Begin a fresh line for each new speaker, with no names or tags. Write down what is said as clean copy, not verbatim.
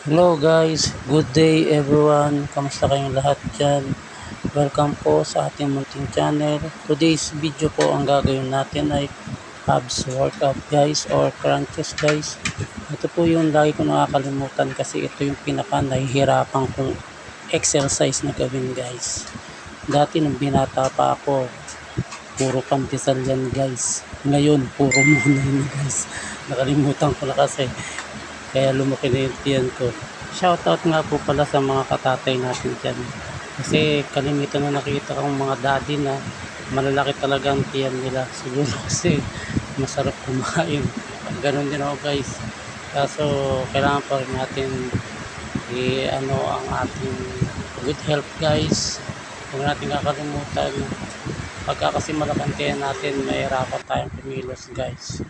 Hello guys, good day everyone. Kamusta kayong lahat dyan? Welcome po sa ating munting channel. Today's video po ang gagawin natin ay abs workout guys or crunches guys. Ito po yung lagi ko nakakalimutan kasi ito yung pinaka nahihirapan kong exercise na gawin guys. Dati nung binata pa ako, puro pandesal yan guys. Ngayon, puro muna yun guys. Nakalimutan ko na kasi. Kaya lumaki na yung tiyan ko. Shoutout nga po pala sa mga katatay natin dyan. Kasi kalimitan na nakita kong mga daddy na malalaki talaga ang tiyan nila. Siguro kasi masarap kumain. Ganon din ako guys. Kaso kailangan pa rin natin ano ang ating good health guys. Huwag natin kakalimutan. Pagka kasi malaki ang tiyan natin, mahirapan tayong kumilos guys.